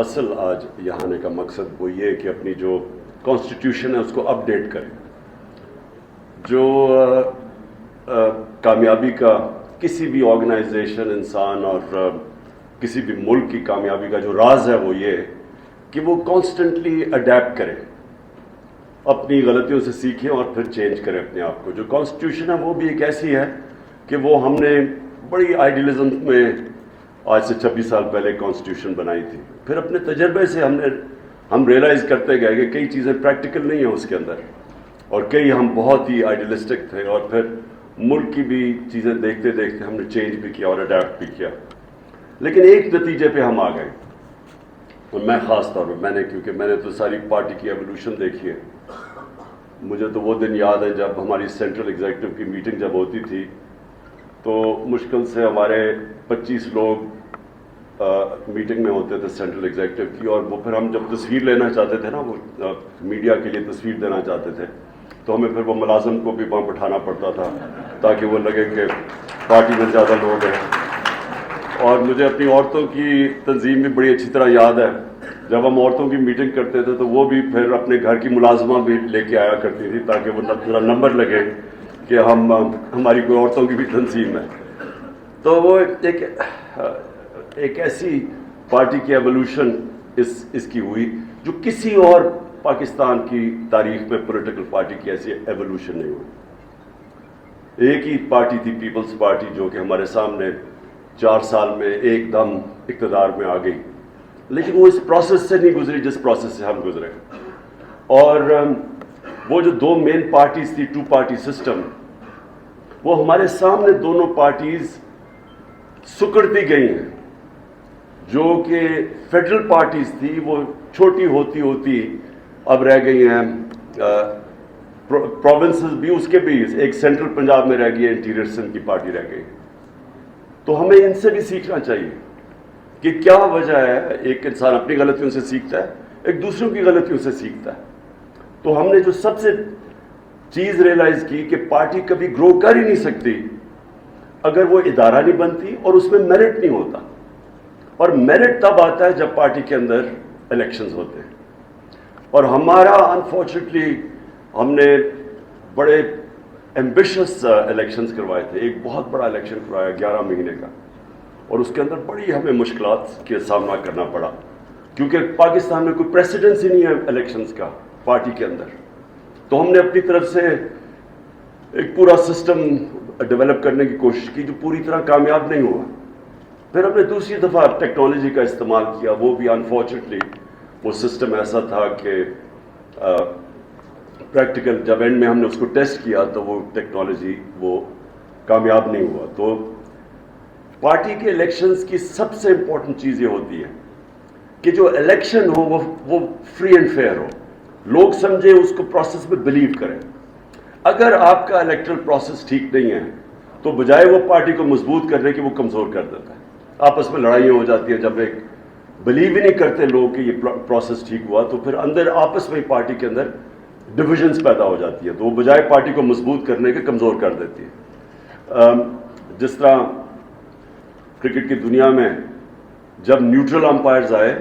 اصل آج یہاں آنے کا مقصد وہ یہ کہ اپنی جو کانسٹیٹیوشن ہے اس کو اپ ڈیٹ کریں. جو کامیابی کا کسی بھی آرگنائزیشن، انسان اور کسی بھی ملک کی کامیابی کا جو راز ہے وہ یہ کہ وہ کانسٹنٹلی اڈیپٹ کرے، اپنی غلطیوں سے سیکھیں اور پھر چینج کریں اپنے آپ کو. جو کانسٹیٹیوشن ہے وہ بھی ایک ایسی ہے کہ وہ ہم نے بڑی آئیڈیلزم میں آج سے 26 سال پہلے کانسٹیٹیوشن بنائی تھی. پھر اپنے تجربے سے ہم ریئلائز کرتے گئے کہ کئی چیزیں پریکٹیکل نہیں ہیں اس کے اندر، اور کئی ہم بہت ہی آئیڈیلسٹک تھے، اور پھر ملک کی بھی چیزیں دیکھتے دیکھتے ہم نے چینج بھی کیا اور اڈیپٹ بھی کیا. لیکن ایک نتیجے پہ ہم آ گئے، اور میں خاص طور پہ کیونکہ میں نے تو ساری پارٹی کی ایولیوشن دیکھی ہے. مجھے تو وہ دن یاد ہے جب ہماری سینٹرل ایگزیکٹو کی میٹنگ جب ہوتی تھی تو مشکل سے ہمارے 25 لوگ میٹنگ میں ہوتے تھے سینٹرل ایگزیکٹو کی، اور وہ پھر ہم جب تصویر لینا چاہتے تھے نا، وہ میڈیا کے لیے تصویر دینا چاہتے تھے، تو ہمیں پھر وہ ملازم کو بھی وہاں بٹھانا پڑتا تھا تاکہ وہ لگے کہ پارٹی میں زیادہ لوگ ہیں. اور مجھے اپنی عورتوں کی تنظیم بھی بڑی اچھی طرح یاد ہے. جب ہم عورتوں کی میٹنگ کرتے تھے تو وہ بھی پھر اپنے گھر کی ملازمہ بھی لے کے آیا کرتی تھی تاکہ وہ تھوڑا نمبر لگے کہ ہماری کوئی عورتوں کی بھی تنظیم ہے. تو وہ ایک ایسی پارٹی کی ایولیوشن اس کی ہوئی جو کسی اور پاکستان کی تاریخ میں پولیٹیکل پارٹی کی ایسی ایولیوشن نہیں ہوئی. ایک ہی پارٹی تھی پیپلز پارٹی جو کہ ہمارے سامنے 4 سال میں ایک دم اقتدار میں آ گئی، لیکن وہ اس پروسیس سے نہیں گزری جس پروسیس سے ہم گزرے. اور وہ جو 2 مین پارٹیز تھی، 2 پارٹی سسٹم، وہ ہمارے سامنے دونوں پارٹیز سکڑتی گئی ہیں. جو کہ فیڈرل پارٹیز تھی وہ چھوٹی ہوتی ہوتی اب رہ گئی ہیں پروونسز بھی، اس کے بھی ایک سینٹرل پنجاب میں رہ گئی ہے، انٹیریئر سندھ کی پارٹی رہ گئی. تو ہمیں ان سے بھی سیکھنا چاہیے کہ کیا وجہ ہے. ایک انسان اپنی غلطیوں سے سیکھتا ہے، ایک دوسروں کی غلطیوں سے سیکھتا ہے. تو ہم نے جو سب سے چیز ریئلائز کی کہ پارٹی کبھی گرو کر ہی نہیں سکتی اگر وہ ادارہ نہیں بنتی اور اس میں میرٹ نہیں ہوتا. اور میرٹ تب آتا ہے جب پارٹی کے اندر الیکشنز ہوتے ہیں. اور ہمارا انفارچونیٹلی ہم نے بڑے ایمبیشس الیکشنز کروائے تھے. ایک بہت بڑا الیکشن کروایا 11 مہینے کا، اور اس کے اندر بڑی ہمیں مشکلات کے سامنا کرنا پڑا کیونکہ پاکستان میں کوئی پریسیڈنس ہی نہیں ہے الیکشنز کا پارٹی کے اندر. تو ہم نے اپنی طرف سے ایک پورا سسٹم ڈیولپ کرنے کی کوشش کی جو پوری طرح کامیاب نہیں ہوا. پھر ہم نے دوسری دفعہ ٹیکنالوجی کا استعمال کیا، وہ بھی انفارچونیٹلی وہ سسٹم ایسا تھا کہ پریکٹیکل جب اینڈ میں ہم نے اس کو ٹیسٹ کیا تو وہ ٹیکنالوجی وہ کامیاب نہیں ہوا. تو پارٹی کے الیکشنز کی سب سے امپورٹنٹ چیز یہ ہوتی ہے کہ جو الیکشن ہو وہ فری اینڈ فیئر ہو، لوگ سمجھیں اس کو پروسیس میں بلیو کریں. اگر آپ کا الیکٹرل پروسیس ٹھیک نہیں ہے تو بجائے وہ پارٹی کو مضبوط کرنے کی وہ کمزور کر دیتا ہے. آپس میں لڑائیاں ہو جاتی ہیں. جب ایک بلیو ہی نہیں کرتے لوگ کہ یہ پروسیس ٹھیک ہوا تو پھر اندر آپس میں پارٹی کے اندر ڈویژنز پیدا ہو جاتی ہیں، تو وہ بجائے پارٹی کو مضبوط کرنے کے کمزور کر دیتی ہے. جس طرح کرکٹ کی دنیا میں جب نیوٹرل امپائرز آئے،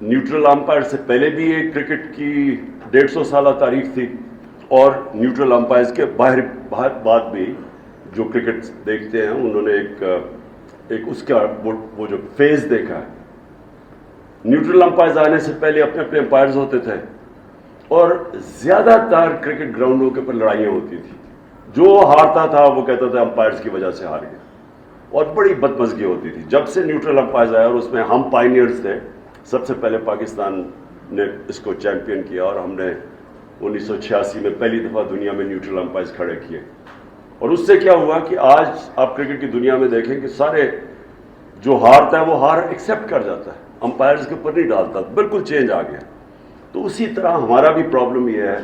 نیوٹرل امپائر سے پہلے بھی ایک کرکٹ کی 150 سالہ تاریخ تھی، اور نیوٹرل امپائرز کے باہر بعد بھی جو کرکٹ دیکھتے ہیں انہوں نے ایک اس کا وہ جو فیز دیکھا ہے. نیوٹرل امپائرز آنے سے پہلے اپنے اپنے امپائرز ہوتے تھے، اور زیادہ تر کرکٹ گراؤنڈوں کے اوپر لڑائیاں ہوتی تھی. جو ہارتا تھا وہ کہتا تھا امپائرز کی وجہ سے ہار گیا، اور بڑی بدمزگی ہوتی تھی. جب سے نیوٹرل امپائرز آئے، اور اس میں ہم پائنیئرز تھے، سب سے پہلے پاکستان نے اس کو چیمپئن کیا، اور ہم نے 1986 میں پہلی دفعہ دنیا میں نیوٹرل امپائرز کھڑے کیے. اور اس سے کیا ہوا کہ آج آپ کرکٹ کی دنیا میں دیکھیں کہ سارے جو ہارتا ہے وہ ہار ایکسیپٹ کر جاتا ہے، امپائرز کے اوپر نہیں ڈالتا. بالکل چینج آ گیا. تو اسی طرح ہمارا بھی پرابلم یہ ہے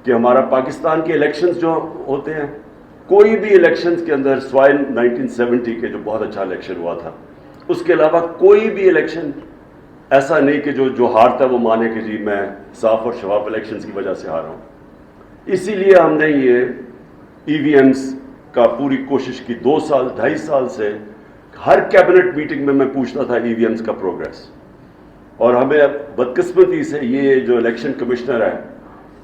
کہ ہمارا پاکستان کے الیکشنز جو ہوتے ہیں، کوئی بھی الیکشنز کے اندر سوائے 1970 کے جو بہت اچھا الیکشن ہوا تھا، اس کے علاوہ کوئی بھی الیکشن ایسا نہیں کہ جو ہارتا ہے وہ مانے کہ جی میں صاف اور شفاف الیکشنز کی وجہ سے ہارا ہوں. اسی لیے ہم نے یہ ای وی ایمز کا پوری کوشش کی. 2 سال 2.5 سال سے ہر کیبنٹ میٹنگ میں پوچھتا تھا ای وی ایمز کا پروگریس. اور ہمیں بدقسمتی سے یہ جو الیکشن کمشنر ہے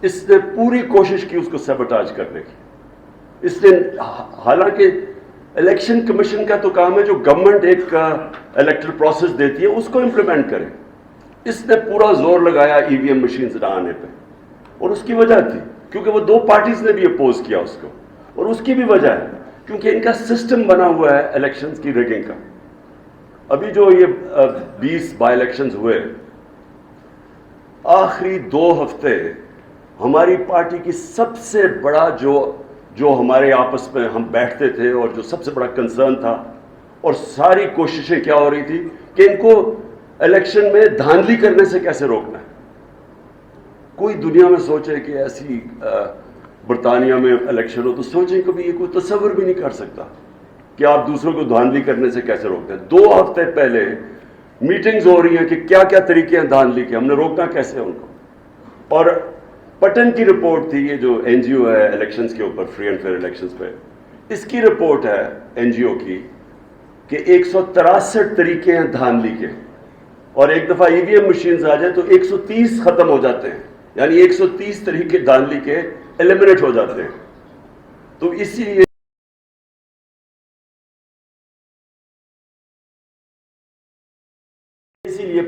اس نے پوری کوشش کی اس کو سیبوٹاج کرنے کی. اس نے حالانکہ الیکشن کمیشن کا تو کام ہے جو گورنمنٹ ایک الیکٹرل پروسیس دیتی ہے اس کو امپلیمنٹ کرے. اس نے پورا زور لگایا ای وی ایم مشینز نہ آنے پہ, اور اس کی وجہ تھی کیونکہ وہ 2 پارٹیز نے بھی اپوز کیا اس کو, اور اس کی بھی وجہ ہے کیونکہ ان کا سسٹم بنا ہوا ہے الیکشنز کی ریگنگ کا. ابھی جو یہ 20 بائی الیکشنز ہوئے, آخری 2 ہفتے ہماری پارٹی کی سب سے بڑا جو ہمارے آپس میں ہم بیٹھتے تھے اور جو سب سے بڑا کنسرن تھا اور ساری کوششیں کیا ہو رہی تھی کہ ان کو الیکشن میں دھاندلی کرنے سے کیسے روکنا ہے. کوئی دنیا میں سوچے کہ ایسی برطانیہ میں الیکشن ہو تو سوچیں کبھی یہ کوئی تصور بھی نہیں کر سکتا کہ آپ دوسروں کو دھاندلی کرنے سے کیسے روکتے ہیں. 2 ہفتے پہلے میٹنگز ہو رہی ہیں کہ کیا کیا طریقے ہیں دھاندلی کے, ہم نے روکنا کیسے ان کو. اور پٹن کی رپورٹ تھی, یہ جو این جی او ہے الیکشنز کے اوپر, فری اینڈ فیئر الیکشنز پہ, اس کی رپورٹ ہے این جی او کی کہ 163 طریقے ہیں دھاندلی کے, اور ایک دفعہ ای وی ایم مشینز آ جائے تو 130 ختم ہو جاتے ہیں, یعنی 130 طریقے دھاندلی کے ایلیمنیٹ ہو جاتے ہیں. تو اسی لیے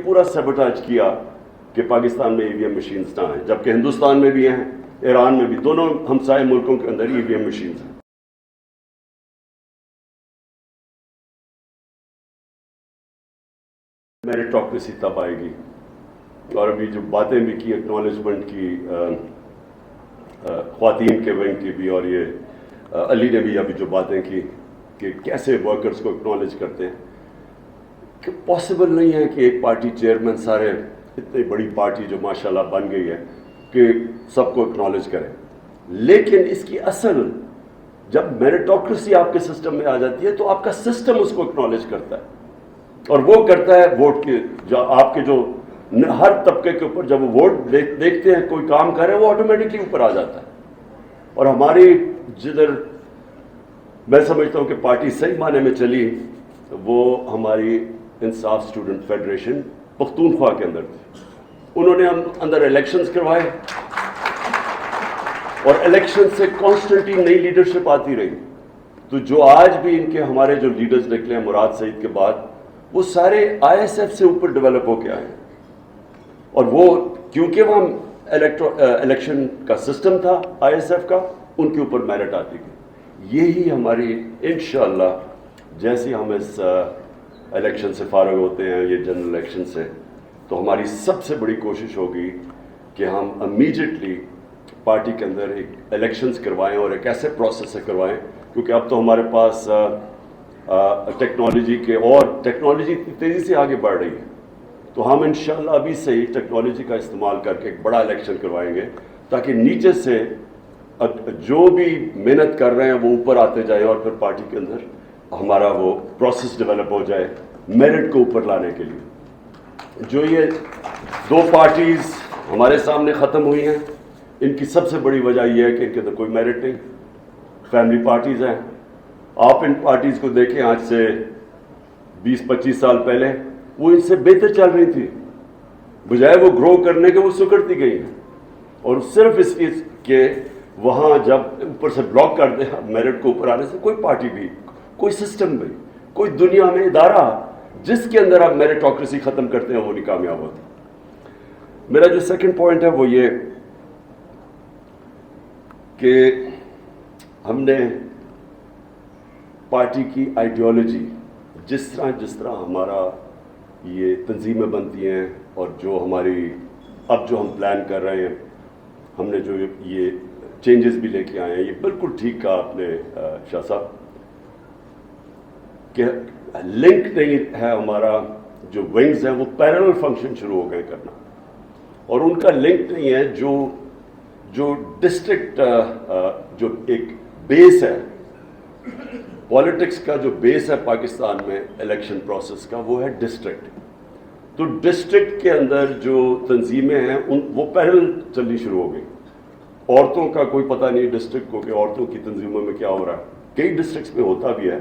پورا سیبوٹاج کیا کہ پاکستان میں ای وی ایم مشینز نہ آئیں, جبکہ ہندوستان میں بھی ہیں, ایران میں بھی, دونوں ہمسائے ملکوں کے اندر ای وی ایم مشینز ہیں. میریٹوکریسی تب آئے گی. اور ابھی جو باتیں بھی کی ایکنالجمنٹ کی خواتین کے ونگ کی بھی, اور یہ علی نے بھی ابھی جو باتیں کی کہ کیسے ورکرز کو اکنالج کرتے ہیں, کہ پاسبل نہیں ہے کہ ایک پارٹی چیئرمین سارے اتنی بڑی پارٹی جو ماشاءاللہ بن گئی ہے کہ سب کو اکنالج کرے. لیکن اس کی اصل جب میریٹوکریسی آپ کے سسٹم میں آ جاتی ہے تو آپ کا سسٹم اس کو اکنالج کرتا ہے, اور وہ کرتا ہے ووٹ کے, جو آپ کے جو ہر طبقے کے اوپر جب وہ ووٹ دیکھتے ہیں کوئی کام کر رہے ہیں وہ آٹومیٹکلی اوپر آ جاتا ہے. اور ہماری جدھر میں سمجھتا ہوں کہ پارٹی صحیح معنی میں چلی وہ ہماری انصاف اسٹوڈنٹ فیڈریشن پختونخوا کے اندر تھی. انہوں نے ہم اندر الیکشنز کروائے, اور الیکشن سے کانسٹنٹلی نئی لیڈرشپ آتی رہی. تو جو آج بھی ان کے ہمارے جو لیڈرز نکلے ہیں مراد سعید کے بعد, وہ سارے آئی ایس ایف سے اوپر ڈیولپ ہو کے آئے ہیں. اور وہ کیونکہ وہاں الیکشن کا سسٹم تھا آئی ایس ایف کا, ان کے اوپر میرٹ آتی گئی. یہی ہماری انشاءاللہ جیسے ہم اس الیکشن سے فارغ ہوتے ہیں, یہ جنرل الیکشن سے, تو ہماری سب سے بڑی کوشش ہوگی کہ ہم امیجیٹلی پارٹی کے اندر ایک الیکشنز کروائیں, اور ایک ایسے پروسیس سے کروائیں, کیونکہ اب تو ہمارے پاس ٹیکنالوجی کے, اور ٹیکنالوجی تیزی سے آگے بڑھ رہی ہے, تو ہم انشاءاللہ ابھی سے ہی ٹیکنالوجی کا استعمال کر کے ایک بڑا الیکشن کروائیں گے, تاکہ نیچے سے جو بھی محنت کر رہے ہیں وہ اوپر آتے جائیں, اور پھر پارٹی کے اندر ہمارا وہ پروسیس ڈیولپ ہو جائے میرٹ کو اوپر لانے کے لیے. جو یہ 2 پارٹیز ہمارے سامنے ختم ہوئی ہیں, ان کی سب سے بڑی وجہ یہ ہے کہ ان کے اندر کوئی میرٹ نہیں, فیملی پارٹیز ہیں. آپ ان پارٹیز کو دیکھیں آج سے 20-25 سال پہلے وہ ان سے بہتر چل رہی تھی, بجائے وہ گرو کرنے کے وہ سکڑتی گئی ہیں. اور صرف اس لیے کہ وہاں جب اوپر سے بلاک کر دیں میرٹ کو اوپر آنے سے, کوئی پارٹی بھی, کوئی سسٹم بھی, کوئی دنیا میں ادارہ جس کے اندر آپ میریٹوکریسی ختم کرتے ہیں وہ نہیں کامیاب ہوتا. میرا جو سیکنڈ پوائنٹ ہے وہ یہ کہ ہم نے پارٹی کی آئیڈیالوجی, جس طرح ہمارا یہ تنظیمیں بنتی ہیں, اور جو ہماری اب جو ہم پلان کر رہے ہیں, ہم نے جو یہ چینجز بھی لے کے آئے ہیں, یہ بالکل ٹھیک کہا آپ نے شاہ صاحب, کہ لنک نہیں ہے ہمارا, جو ونگز ہیں وہ پیرلل فنکشن شروع ہو گئے کرنا, اور ان کا لنک نہیں ہے جو ڈسٹرکٹ, جو ایک بیس ہے پالیٹکس کا, جو بیس ہے پاکستان میں الیکشن پروسیس کا, وہ ہے ڈسٹرکٹ. تو ڈسٹرکٹ کے اندر جو تنظیمیں ہیں وہ پیرلل چلنی شروع ہو گئی. عورتوں کا کوئی پتہ نہیں ڈسٹرکٹ کو کہ عورتوں کی تنظیموں میں کیا ہو رہا ہے. کئی ڈسٹرکٹس میں ہوتا بھی ہے,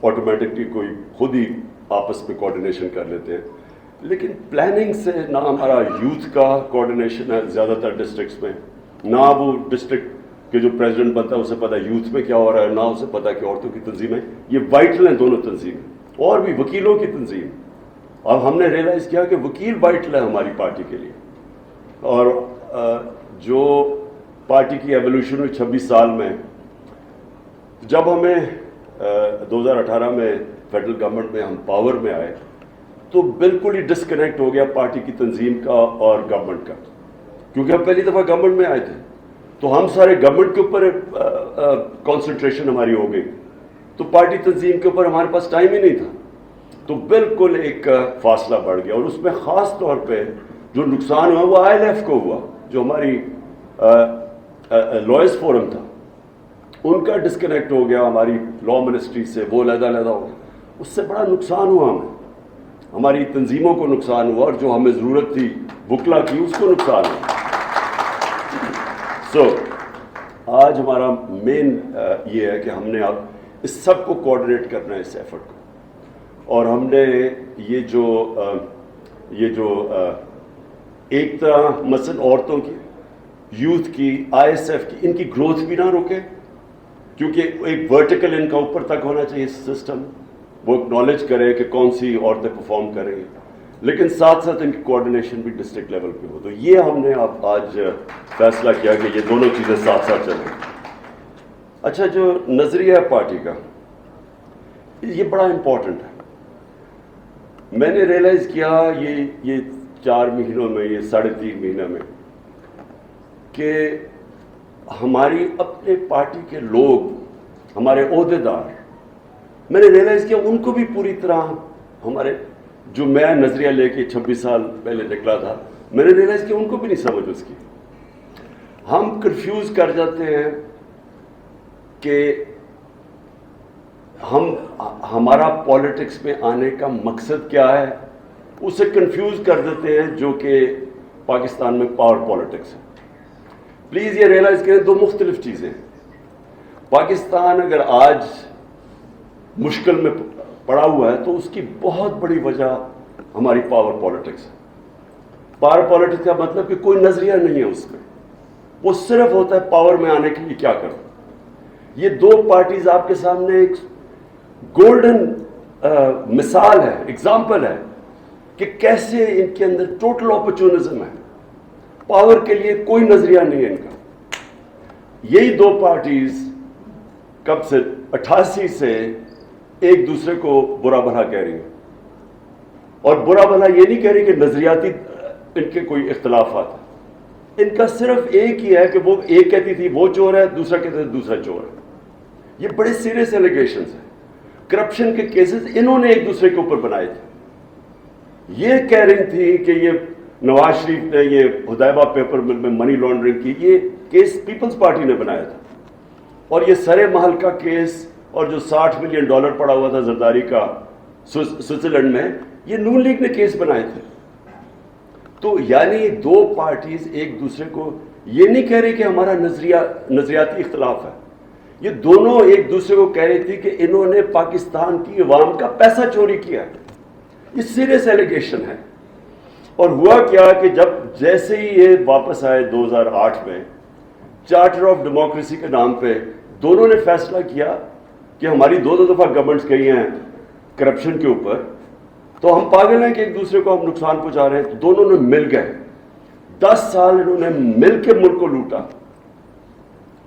آٹومیٹکلی کوئی خود ہی آپس میں کوآرڈینیشن کر لیتے ہیں, لیکن پلاننگ سے نہ ہمارا یوتھ کا کوآرڈینیشن ہے زیادہ تر ڈسٹرکٹس میں، نہ وہ ڈسٹرکٹ کے جو پریزیڈنٹ بنتا ہے اسے پتہ ہے یوتھ میں کیا ہو رہا ہے، نہ اسے پتہ کہ عورتوں کی تنظیمیں، یہ وائٹل ہیں دونوں تنظیمیں، اور بھی وکیلوں کی تنظیم. اب ہم نے ریئلائز کیا کہ وکیل وائٹل ہے ہماری پارٹی کے لیے. اور جو پارٹی کی ایولیوشن ہوئی 26 سال میں، جب ہمیں 2018 میں فیڈرل گورنمنٹ میں ہم پاور میں آئے تو بالکل ہی ڈسکنیکٹ ہو گیا پارٹی کی تنظیم کا اور گورنمنٹ کا، کیونکہ ہم پہلی دفعہ گورنمنٹ میں آئے تھے تو ہم سارے گورنمنٹ کے اوپر کانسنٹریشن ہماری ہو گئی، تو پارٹی تنظیم کے اوپر ہمارے پاس ٹائم ہی نہیں تھا. تو بالکل ایک فاصلہ بڑھ گیا، اور اس میں خاص طور پہ جو نقصان ہوا وہ ILF کو ہوا، جو ہماری لائرز فورم تھا ان کا ڈسکنیکٹ ہو گیا ہماری لا منسٹری سے، وہ علیحدہ علیحدہ ہو گیا. اس سے بڑا نقصان ہوا ہمیں، ہماری تنظیموں کو نقصان ہوا، اور جو ہمیں ضرورت تھی وکلا کی اس کو نقصان ہوا. سو آج ہمارا مین یہ ہے کہ ہم نے اب اس سب کو کوآرڈینیٹ کرنا ہے، اس ایفرٹ کو. اور ہم نے یہ جو ایک طرح مثلا عورتوں کی، یوتھ کی، ISF کی، ان کی گروتھ بھی نہ روکے، کیونکہ ایک ورٹیکل ان کا اوپر تک ہونا چاہیے سسٹم، وہ اکنالج کرے کہ کون سی عورتیں پرفارم کریں گی، لیکن ساتھ ساتھ ان کی کوآرڈینیشن بھی ڈسٹرکٹ لیول پہ ہو. تو یہ ہم نے اب آج فیصلہ کیا کہ یہ دونوں چیزیں ساتھ ساتھ چلیں. اچھا، جو نظریہ ہے پارٹی کا یہ بڑا امپورٹنٹ ہے. میں نے ریئلائز کیا یہ 4 مہینوں میں، یہ 3.5 مہینہ میں، کہ ہماری اپنے پارٹی کے لوگ، ہمارے عہدیدار، میں نے ریئلائز کیا ان کو بھی پوری طرح ہمارے جو میں نظریہ لے کے 26 سال پہلے نکلا تھا، میں نے ریئلائز کیا ان کو بھی نہیں سمجھ اس کی. ہم کنفیوز کر جاتے ہیں کہ ہمارا پالیٹکس میں آنے کا مقصد کیا ہے، اسے کنفیوز کر دیتے ہیں، جو کہ پاکستان میں پاور پالیٹکس ہے. پلیز یہ ریئلائز کریں، 2 مختلف چیزیں ہیں. پاکستان اگر آج مشکل میں پڑا ہوا ہے تو اس کی بہت بڑی وجہ ہماری پاور پالیٹکس ہے. پاور پالیٹکس کا مطلب کہ کوئی نظریہ نہیں ہے اس میں، وہ صرف ہوتا ہے پاور میں آنے کے لیے کیا کرو. یہ 2 پارٹیز آپ کے سامنے ایک گولڈن مثال ہے، اگزامپل ہے کہ کیسے ان کے اندر ٹوٹل اپرچونزم ہے، پاور کے لیے کوئی نظریہ نہیں ہے ان کا. یہی 2 پارٹیز کب سے 88 سے ایک دوسرے کو برا بھلا کہہ رہی ہیں، اور برا بھلا یہ نہیں کہہ رہی کہ نظریاتی ان کے کوئی اختلافات ہیں، ان کا صرف ایک ہی ہے کہ وہ ایک کہتی تھی وہ چور ہے، دوسرا کہتے تھے دوسرا چور ہے. یہ بڑے سیریس ایلیگیشنز ہیں. کرپشن کے کیسز انہوں نے ایک دوسرے کے اوپر بنائے تھے. یہ کہہ رہی تھی کہ یہ نواز شریف نے یہ حدیبہ پیپر مل میں منی لانڈرنگ کی، یہ کیس پیپلز پارٹی نے بنایا تھا. اور یہ سرے محل کا کیس اور جو $60 ملین پڑا ہوا تھا زرداری کا سوئٹزرلینڈ میں، یہ نون لیگ نے کیس بنائے تھے. تو یعنی 2 پارٹیز ایک دوسرے کو یہ نہیں کہہ رہی کہ ہمارا نظریاتی اختلاف ہے، یہ دونوں ایک دوسرے کو کہہ رہی تھی کہ انہوں نے پاکستان کی عوام کا پیسہ چوری کیا. یہ سیریس ایلیگیشن ہے. اور ہوا کیا کہ جیسے ہی یہ واپس آئے 2008 میں، چارٹر آف ڈیموکریسی کے نام پہ دونوں نے فیصلہ کیا کہ ہماری 2 دفعہ گورنمنٹس گئی ہیں کرپشن کے اوپر، تو ہم پاگل ہیں کہ ایک دوسرے کو ہم نقصان پہنچا رہے ہیں. تو دونوں نے مل گئے، 10 سال انہوں نے مل کے ملک کو لوٹا،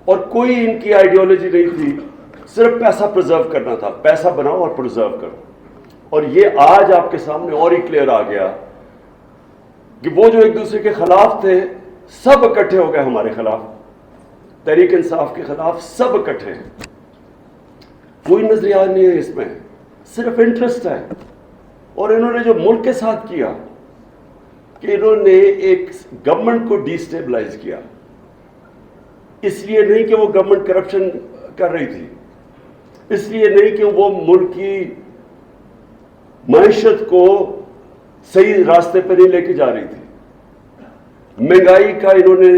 اور کوئی ان کی آئیڈیالوجی نہیں تھی، صرف پیسہ پرزرو کرنا تھا، پیسہ بناؤ اور پرزرو کرو. اور یہ آج آپ کے سامنے اور ہی کلیئر آ گیا کہ وہ جو ایک دوسرے کے خلاف تھے سب اکٹھے ہو گئے ہمارے خلاف، تحریک انصاف کے خلاف سب اکٹھے ہیں. کوئی نظریہ نہیں ہے اس میں، صرف انٹرسٹ ہے. اور انہوں نے جو ملک کے ساتھ کیا کہ انہوں نے ایک گورنمنٹ کو ڈی سٹیبلائز کیا، اس لیے نہیں کہ وہ گورنمنٹ کرپشن کر رہی تھی، اس لیے نہیں کہ وہ ملک کی معیشت کو صحیح راستے پہ نہیں لے کے جا رہی تھی. مہنگائی کا انہوں نے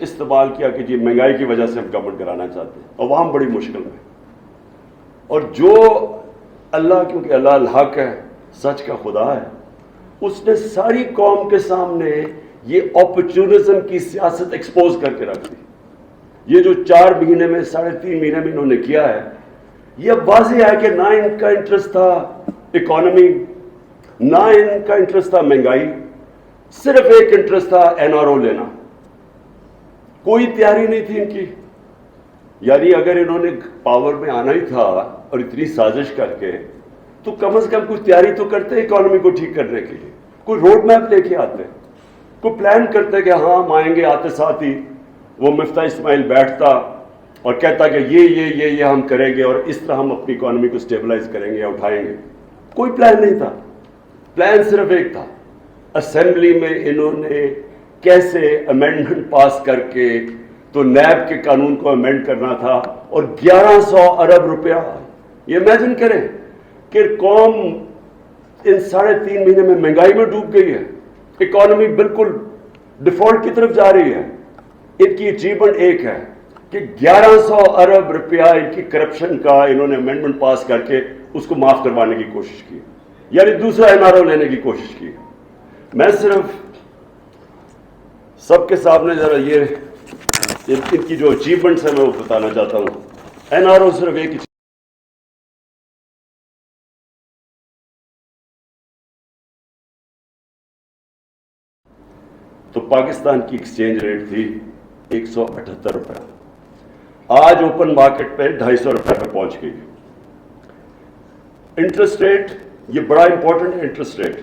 استعمال کیا کہ جی مہنگائی کی وجہ سے ہم گورنمنٹ کرانا چاہتے ہیں، عوام بڑی مشکل میں. اور جو اللہ، کیونکہ اللہ الحق ہے، سچ کا خدا ہے، اس نے ساری قوم کے سامنے یہ اپرچونزم کی سیاست ایکسپوز کر کے رکھ دی. یہ جو 4 مہینے میں 3.5 مہینے میں انہوں نے کیا ہے, یہ واضح ہے کہ نہ ان کا انٹرسٹ تھا اکانومی, نہ ان کا انٹرسٹ تھا مہنگائی, صرف ایک انٹرسٹ تھا NRO لینا. کوئی تیاری نہیں تھی ان کی. یعنی اگر انہوں نے پاور میں آنا ہی تھا اور اتنی سازش کر کے, تو کم از کم کچھ تیاری تو کرتے اکانومی کو ٹھیک کرنے کے لیے, کوئی روڈ میپ لے کے آتے, کوئی پلان کرتے کہ ہاں ہم آئیں گے. آتے ساتھ ہی وہ مفتاح اسماعیل بیٹھتا اور کہتا کہ یہ ہم کریں گے اور اس طرح ہم اپنی اکانومی کو اسٹیبلائز کریں گے یا اٹھائیں گے. کوئی پلان نہیں تھا. پلان صرف ایک تھا, اسمبلی میں انہوں نے کیسے امینڈمنٹ پاس کر کے تو نیب کے قانون کو امینڈ کرنا تھا, اور 1100 ارب روپیہ. یہ امیجن کریں کہ قوم ان 3.5 مہینے میں مہنگائی میں ڈوب گئی ہے, اکانومی بالکل ڈیفالٹ کی طرف جا رہی ہے. ان کی اچیومنٹ ایک ہے کہ 1100 ارب روپیہ ان کی کرپشن کا انہوں نے امینڈمنٹ پاس کر کے اس کو معاف کروانے کی کوشش کی, یعنی دوسرا NRO لینے کی کوشش کی. میں صرف سب کے سامنے ذرا یہ ان کی جو اچیومنٹس ہیں میں وہ بتانا چاہتا ہوں. NRO صرف ایک ہی تو پاکستان کی ایکسچینج ریٹ تھی 178 روپے. آج اوپن مارکیٹ پہ 250 روپے پہ پہنچ گئی. انٹرسٹ ریٹ یہ بڑا امپورٹنٹ ہے. انٹرسٹ ریٹ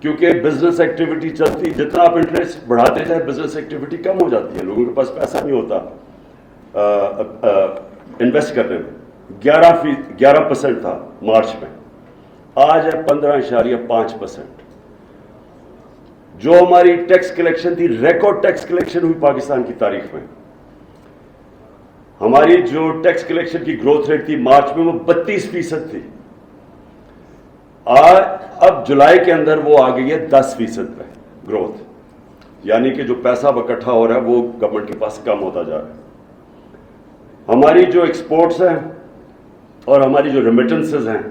کیونکہ بزنس ایکٹیویٹی چلتی, جتنا آپ انٹرسٹ بڑھاتے جائیں بزنس ایکٹیویٹی کم ہو جاتی ہے, لوگوں کے پاس پیسہ نہیں ہوتا انویسٹ کرنے میں. 11% تھا مارچ میں, آج ہے 15.5%. جو ہماری ٹیکس کلیکشن تھی, ریکارڈ ٹیکس کلیکشن ہوئی پاکستان کی تاریخ میں. ہماری جو ٹیکس کلیکشن کی گروتھ ریٹ تھی مارچ میں وہ 32% تھی. اب جولائی کے اندر وہ آ گئی ہے 10% پہ گروتھ, یعنی کہ جو پیسہ اکٹھا ہو رہا ہے وہ گورنمنٹ کے پاس کم ہوتا جا رہا ہے. ہماری جو ایکسپورٹس ہیں اور ہماری جو ریمیٹنسز ہیں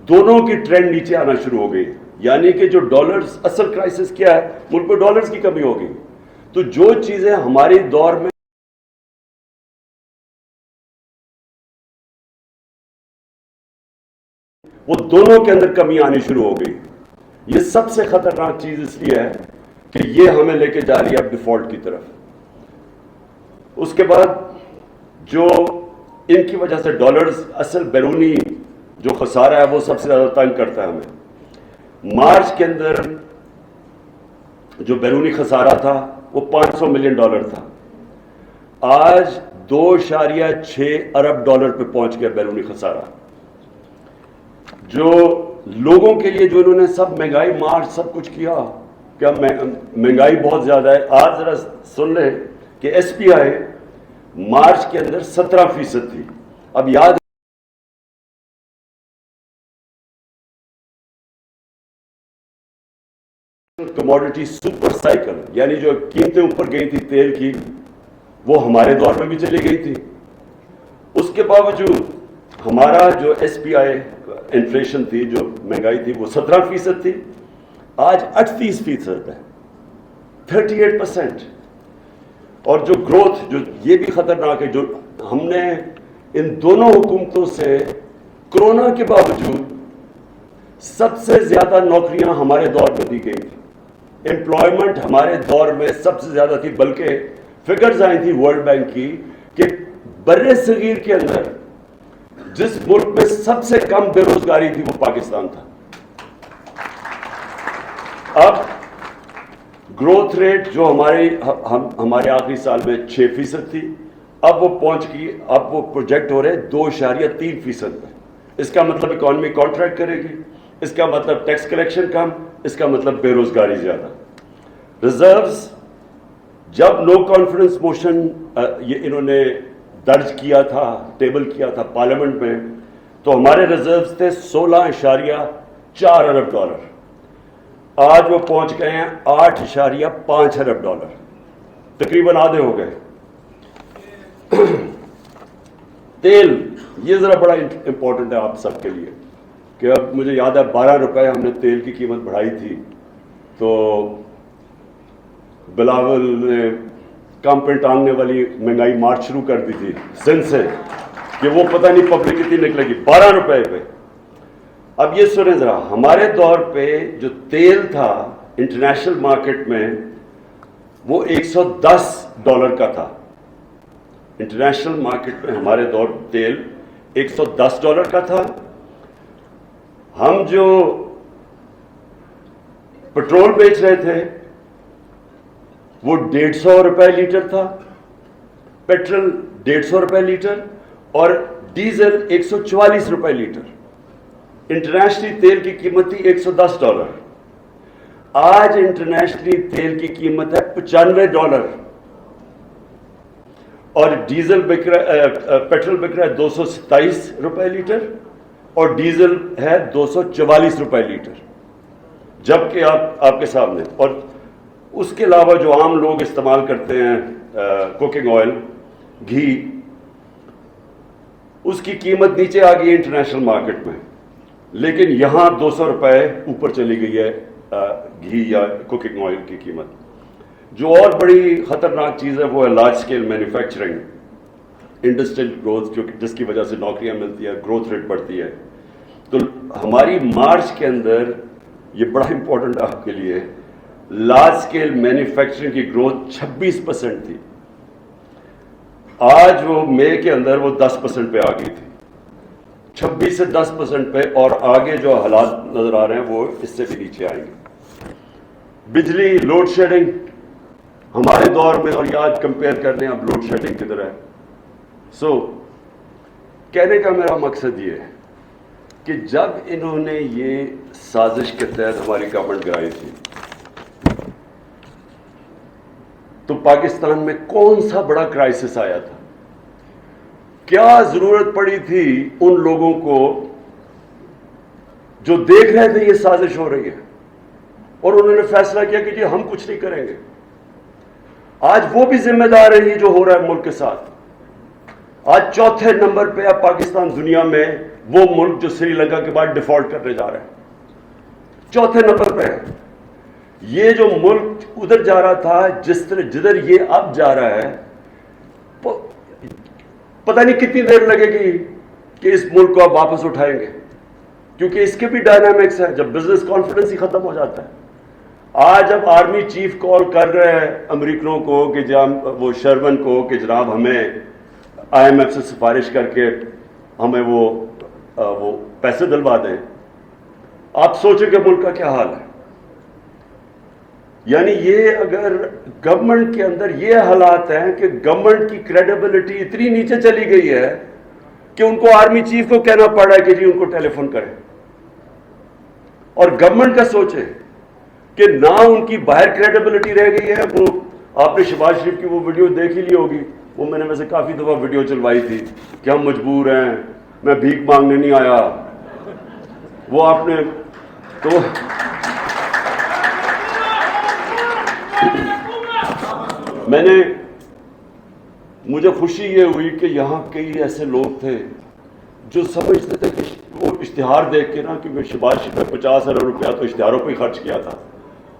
دونوں کی ٹرینڈ نیچے آنا شروع ہو گئی, یعنی کہ جو ڈالرز, اصل کرائسس کیا ہے, ملک میں ڈالرز کی کمی ہو گئی. تو جو چیزیں ہماری دور میں وہ دونوں کے اندر کمی آنی شروع ہو گئی. یہ سب سے خطرناک چیز اس لیے ہے کہ یہ ہمیں لے کے جا رہی ہے اب ڈیفالٹ کی طرف. اس کے بعد جو ان کی وجہ سے ڈالرز, اصل بیرونی جو خسارہ ہے وہ سب سے زیادہ تنگ کرتا ہے ہمیں. مارچ کے اندر جو بیرونی خسارہ تھا وہ $500 ملین تھا, آج 2.6 ارب ڈالر پہ پہنچ گیا بیرونی خسارہ. جو لوگوں کے لیے جو انہوں نے سب مہنگائی مارچ سب کچھ کیا, کیا مہنگائی بہت زیادہ ہے. آج ذرا سن لیں کہ SPI مارچ کے اندر 17% تھی. اب یاد کموڈٹی سپر سائیکل, یعنی جو قیمتیں اوپر گئی تھی تیل کی, وہ ہمارے دور میں بھی چلی گئی تھی. اس کے باوجود ہمارا جو SPI انفلیشن تھی, جو مہنگائی تھی, وہ 17% تھی, آج 38% ہے, 38%. اور جو گروتھ, جو یہ بھی خطرناک ہے, جو ہم نے ان دونوں حکومتوں سے کرونا کے باوجود سب سے زیادہ نوکریاں ہمارے دور میں دی گئی تھی. امپلائمنٹ ہمارے دور میں سب سے زیادہ تھی, بلکہ فگرز آئی تھی ورلڈ بینک کی کہ بر صغیر کے اندر جس ملک میں سب سے کم بے روزگاری تھی وہ پاکستان تھا. اب گروتھ ریٹ جو ہمارے آخری سال میں 6% تھی, اب وہ پہنچ گئی, اب وہ پروجیکٹ ہو رہے 2.3% پہ. اس کا مطلب اکانومی کانٹریکٹ کرے گی, اس کا مطلب ٹیکس کلیکشن کم, اس کا مطلب بے روزگاری زیادہ. ریزروز جب نو کانفیڈنس موشن یہ انہوں نے درج کیا تھا, ٹیبل کیا تھا پارلیمنٹ میں, تو ہمارے ریزروز تھے 16.4 ارب ڈالر. آج وہ پہنچ گئے ہیں 8.5 ارب ڈالر, تقریباً آدھے ہو گئے. تیل, یہ ذرا بڑا امپورٹنٹ ہے آپ سب کے لیے کہ اب مجھے یاد ہے 12 روپے ہم نے تیل کی قیمت بڑھائی تھی تو بلاول نے کام پہ ٹانگنے والی مہنگائی مارچ شروع کر دی تھی سندھ سے کہ وہ پتہ نہیں پبلک کتنی نکلے گی، 12 روپے پہ۔ اب یہ سنیں ذرا، ہمارے دور پہ جو تیل تھا انٹرنیشنل مارکیٹ میں وہ $110 کا تھا۔ انٹرنیشنل مارکیٹ میں ہمارے دور تیل $110 کا تھا۔ ہم جو پٹرول بیچ رہے تھے وہ $150 لیٹر تھا، پیٹرول $150 لیٹر، اور ڈیزل $144 لیٹر۔ انٹرنیشنلی تیل کی قیمت تھی $110۔ آج انٹرنیشنلی تیل کی قیمت ہے $95 اور ڈیزل بک رہا پیٹرول بک رہا ہے $227 لیٹر اور ڈیزل ہے $244 لیٹر، جبکہ آپ کے سامنے۔ اور اس کے علاوہ جو عام لوگ استعمال کرتے ہیں کوکنگ آئل، گھی، اس کی قیمت نیچے آ گئی انٹرنیشنل مارکیٹ میں، لیکن یہاں $200 اوپر چلی گئی ہے گھی یا کوکنگ آئل کی قیمت۔ جو اور بڑی خطرناک چیز ہے وہ ہے large scale manufacturing, industrial growth, جس کی وجہ سے نوکریاں ملتی ہیں، گروتھ ریٹ بڑھتی ہے۔ تو ہماری مارچ کے اندر یہ بڑا امپورٹنٹ آپ کے لیے، لارج اسکیل مینوفیکچرنگ کی گروتھ 26% تھی، آج وہ مئی کے اندر وہ 10% پہ آ گئی تھی، 26 سے 10% پہ، اور آگے جو حالات نظر آ رہے ہیں وہ اس سے بھی نیچے آئیں گے۔ بجلی لوڈ شیڈنگ ہمارے دور میں اور آج کمپیئر کر لیں، اب لوڈ شیڈنگ کدھر ہے۔ کہنے کا میرا مقصد یہ ہے کہ جب انہوں نے یہ سازش کے تحت ہماری گورنمنٹ گرائی تھی تو پاکستان میں کون سا بڑا کرائسس آیا تھا؟ کیا ضرورت پڑی تھی ان لوگوں کو جو دیکھ رہے تھے یہ سازش ہو رہی ہے اور انہوں نے فیصلہ کیا کہ جی ہم کچھ نہیں کریں گے؟ آج وہ بھی ذمہ دار ہے یہ جو ہو رہا ہے ملک کے ساتھ۔ آج چوتھے نمبر پہ اب پاکستان دنیا میں وہ ملک جو سری لنکا کے بعد ڈیفالٹ کرنے جا رہا ہے، چوتھے نمبر پہ ہے۔ یہ جو ملک ادھر جا رہا تھا، جدھر یہ اب جا رہا ہے، پتہ نہیں کتنی دیر لگے گی کہ اس ملک کو آپ واپس اٹھائیں گے، کیونکہ اس کے بھی ڈائنامکس ہے۔ جب بزنس کانفیڈنس ہی ختم ہو جاتا ہے، آج جب آرمی چیف کال کر رہے ہیں امریکنوں کو کہ وہ شرون کو کہ جناب ہمیں IMF سے سفارش کر کے ہمیں وہ پیسے دلوا دیں، آپ سوچیں کہ ملک کا کیا حال ہے۔ یعنی یہ اگر گورنمنٹ کے اندر یہ حالات ہیں کہ گورنمنٹ کی کریڈیبلٹی اتنی نیچے چلی گئی ہے کہ ان کو آرمی چیف کو کہنا پڑ رہا ہے کہ جی ان کو ٹیلی فون کریں، اور گورنمنٹ کا سوچے کہ نہ ان کی باہر کریڈیبلٹی رہ گئی ہے۔ وہ آپ نے شہباز شریف کی وہ ویڈیو دیکھ ہی لی ہوگی، وہ میں نے ویسے کافی دفعہ ویڈیو چلوائی تھی کہ ہم مجبور ہیں، میں بھیک مانگنے نہیں آیا۔ وہ آپ نے تو مجھے خوشی یہ ہوئی کہ یہاں کئی ایسے لوگ تھے جو سمجھتے تھے کہ وہ اشتہار دیکھ کے نا کہ میں شہباز شریف نے 50 ارب روپیہ تو اشتہاروں پہ ہی خرچ کیا تھا،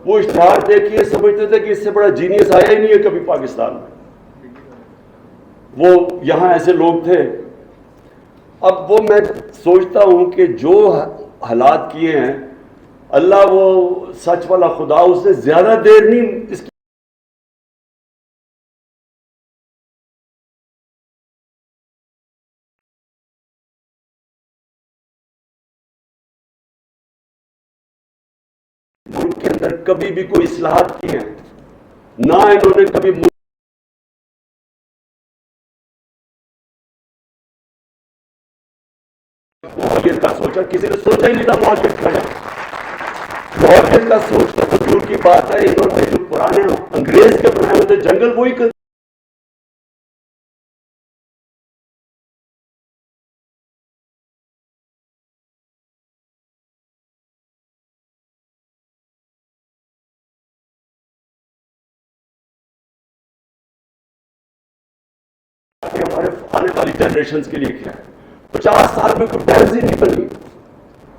وہ اشتہار دیکھ کے سمجھتے تھے کہ اس سے بڑا جینیس آیا ہی نہیں ہے کبھی پاکستان میں۔ وہ یہاں ایسے لوگ تھے۔ اب وہ میں سوچتا ہوں کہ جو حالات کیے ہیں اللہ وہ سچ والا خدا، اس نے زیادہ دیر نہیں اس کی ملک کے اندر کبھی بھی کوئی اصلاحات کی ہیں، نہ انہوں نے کبھی معاشیت کا سوچا، کسی نے سوچا ہی نہیں تھا معاشیت کا۔ معاشیت کا سوچنا تو دور کی بات ہے، انہوں نے جو پرانے انگریز کے بنائے ہوئے تھے جنگل وہی کر ہمارے آنے والی جنریشنز کے لیے کیا ہے۔ 50 سال میں کوئی ٹیکس ہی نہیں بنی،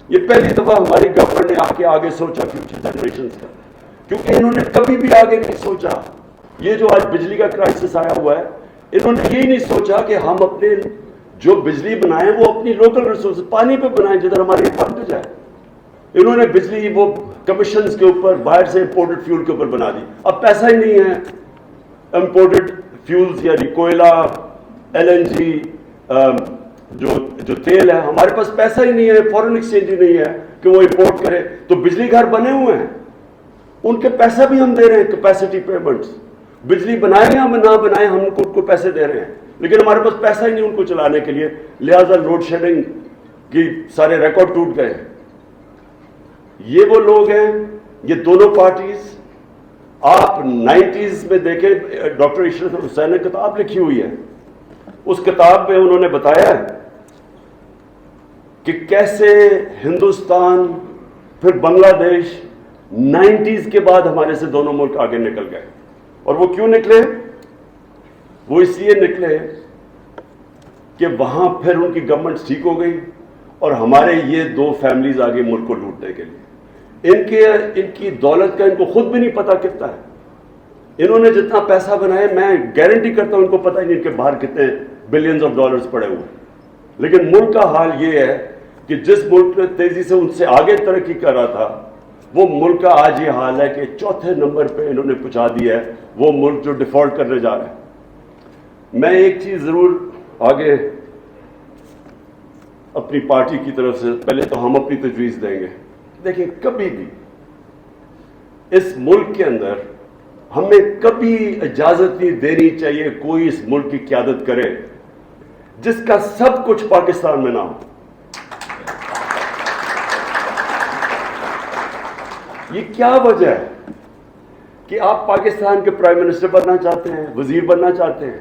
یہ پہلی دفعہ ہماری گورنمنٹ نے آ کے آگے سوچا فیوچر جنریشنز کا کیونکہ انہوں نے کبھی بھی آگے نہیں سوچا. یہ جو آج بجلی کا کرائسس آیا ہوا ہے, انہوں نے یہی نہیں سوچا کہ ہم اپنے جو بجلی بنائیں وہ اپنی لوکل ریسورس پانی پہ بنائیں جدھر ہماری ایڈوانٹیج ہے. انہوں نے بجلی وہ کمیشنز کے اوپر باہر سے امپورٹڈ فیول کے اوپر بنا دی. اب پیسہ ہی نہیں ہے امپورٹڈ فیولز یعنی کوئلہ, ایل این جی, جو تیل ہے, ہمارے پاس پیسہ ہی نہیں ہے, فورن ایکسچینج ہی نہیں ہے کہ وہ امپورٹ کرے. تو بجلی گھر بنے ہوئے ہیں, ان کے پیسہ بھی ہم دے رہے ہیں, کیپیسٹی پیمنٹس. بجلی بنائیں ہم نہ بنائیں ہم ان کو پیسے دے رہے ہیں, لیکن ہمارے پاس پیسہ ہی نہیں ان کو چلانے کے لیے. لہٰذا لوڈ شیڈنگ کی سارے ریکارڈ ٹوٹ گئے. یہ وہ لوگ ہیں, یہ دونوں پارٹیز. آپ 90s میں دیکھیں, ڈاکٹر اشرف حسین نے کتاب لکھی ہوئی ہے, اس کتاب میں انہوں نے بتایا کہ کیسے ہندوستان پھر بنگلہ دیش 90s کے بعد ہمارے سے دونوں ملک آگے نکل گئے. اور وہ کیوں نکلے؟ وہ اس لیے نکلے کہ وہاں پھر ان کی گورنمنٹ ٹھیک ہو گئی اور ہمارے یہ دو فیملیز آگے ملک کو لوٹنے کے لیے. ان کی دولت کا ان کو خود بھی نہیں پتا کتنا ہے. انہوں نے جتنا پیسہ بنایا, میں گارنٹی کرتا ہوں ان کو پتہ ہی نہیں ان کے باہر کتنے بلینز آف ڈالرز پڑے ہوئے. لیکن ملک کا حال یہ ہے کہ جس ملک نے تیزی سے ان سے آگے ترقی کر رہا تھا, وہ ملک کا آج یہ حال ہے کہ چوتھے نمبر پہ انہوں نے پہنچا دیا ہے, وہ ملک جو ڈیفالٹ کرنے جا رہا ہے. میں ایک چیز ضرور آگے اپنی پارٹی کی طرف سے, پہلے تو ہم اپنی تجویز دیں گے. دیکھیں, کبھی بھی اس ملک کے اندر ہمیں کبھی اجازت نہیں دینی چاہیے کوئی اس ملک کی قیادت کرے جس کا سب کچھ پاکستان میں نہ ہو. یہ کیا وجہ ہے کہ آپ پاکستان کے پرائم منسٹر بننا چاہتے ہیں, وزیر بننا چاہتے ہیں,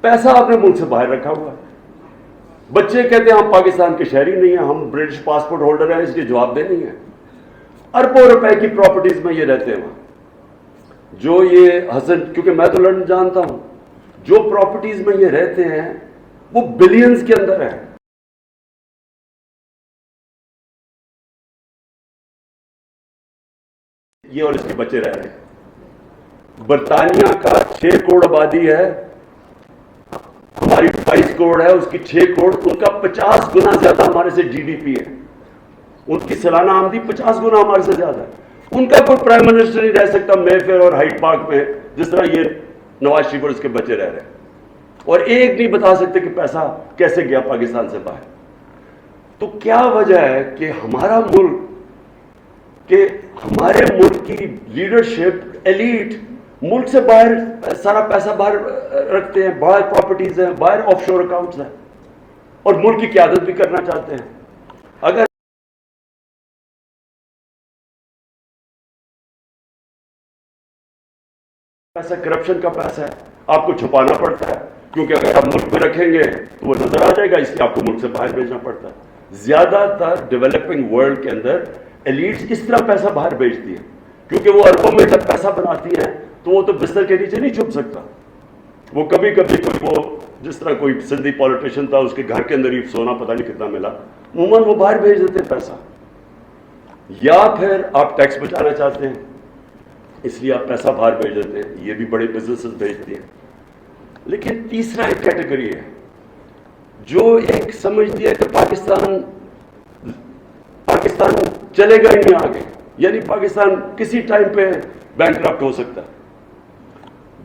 پیسہ آپ نے ملک سے باہر رکھا ہوا ہے. بچے کہتے ہیں ہم پاکستان کے شہری نہیں ہیں, ہم برٹش پاسپورٹ ہولڈر ہیں, اس کے جواب دے نہیں ہیں. اربوں روپے کی پراپرٹیز میں یہ رہتے ہیں وہاں. جو یہ حسن, کیونکہ میں تو لندن جانتا ہوں, جو پراپرٹیز میں یہ رہتے ہیں وہ بلینز کے اندر ہے. یہ اور اس کے بچے رہ رہے ہیں. برطانیہ کا 6 کروڑ آبادی ہے, ہماری 22 کروڑ ہے, اس کی 6 کروڑ, ان کا 50 گنا زیادہ ہمارے سے جی ڈی پی ہے. ان کی سالانہ آمدنی 50 گنا ہمارے سے زیادہ ہے. ان کا کوئی پرائم منسٹر نہیں رہ سکتا مے فیئر اور ہائیڈ پارک میں جس طرح یہ نواز شریف اور اس کے بچے رہ رہے ہیں, اور ایک نہیں بتا سکتے کہ پیسہ کیسے گیا پاکستان سے باہر. تو کیا وجہ ہے کہ ہمارا ملک, کہ ہمارے ملک کی لیڈرشپ, ایلیٹ ملک سے باہر سارا پیسہ باہر رکھتے ہیں, باہر پراپرٹیز ہیں, باہر آف شور اکاؤنٹس ہیں, اور ملک کی قیادت بھی کرنا چاہتے ہیں. اگر پیسہ کرپشن کا پیسہ ہے, آپ کو چھپانا پڑتا ہے, کیونکہ اگر آپ ملک میں رکھیں گے تو وہ نظر آ جائے گا, اس لیے آپ کو ملک سے باہر بھیجنا پڑتا ہے. زیادہ تر ڈیولپنگ ورلڈ کے اندر ایلیٹس اس طرح پیسہ باہر بھیجتی ہے, کیونکہ وہ اربوں میں جب پیسہ بناتی ہیں تو وہ تو بستر کے نیچے نہیں چھپ سکتا. وہ کبھی کبھی وہ جس طرح کوئی سندھی پولیٹیشین تھا, اس کے گھر کے اندر ہی سونا پتہ نہیں کتنا ملا, عموماً وہ باہر بھیج دیتے ہیں پیسہ. یا پھر آپ ٹیکس بچانا چاہتے ہیں اس لیے آپ پیسہ باہر بھیج دیتے ہیں, یہ بھی بڑے بزنسز بھیجتے ہیں. لیکن تیسرا ایک کیٹیگری ہے جو ایک سمجھتی ہے کہ پاکستان چلے گا ہی نہیں آگے, یعنی پاکستان کسی ٹائم پہ بینکرپٹ ہو سکتا ہے.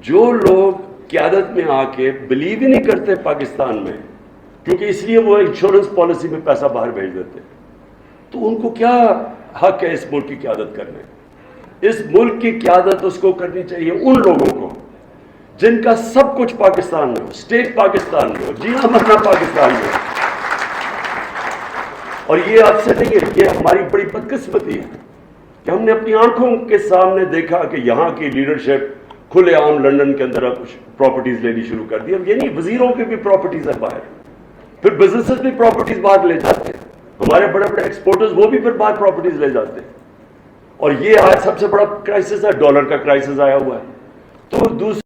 جو لوگ قیادت میں آ کے بلیو ہی نہیں کرتے پاکستان میں, کیونکہ اس لیے وہ انشورنس پالیسی میں پیسہ باہر بھیج دیتے, تو ان کو کیا حق ہے اس ملک کی قیادت کرنے؟ اس ملک کی قیادت اس کو کرنی چاہیے ان لوگوں کو جن کا سب کچھ پاکستان میں ہو, اسٹیٹ پاکستان میں ہو, جینا مرنا پاکستان میں ہو. اور یہ آپ سے نہیں ہے, یہ ہماری بڑی بدقسمتی ہے کہ ہم نے اپنی آنکھوں کے سامنے دیکھا کہ یہاں کی لیڈرشپ کھلے عام لندن کے اندر کچھ پراپرٹیز لینی شروع کر دی. اب یہ نہیں, وزیروں کی بھی پراپرٹیز ہے باہر, پھر بزنسز بھی پراپرٹیز باہر لے جاتے ہیں, ہمارے بڑے بڑے ایکسپورٹرز وہ بھی پھر باہر پراپرٹیز لے جاتے ہیں. اور یہ آج سب سے بڑا کرائسس ہے, ڈالر کا کرائسس آیا ہوا ہے. تو دوسرے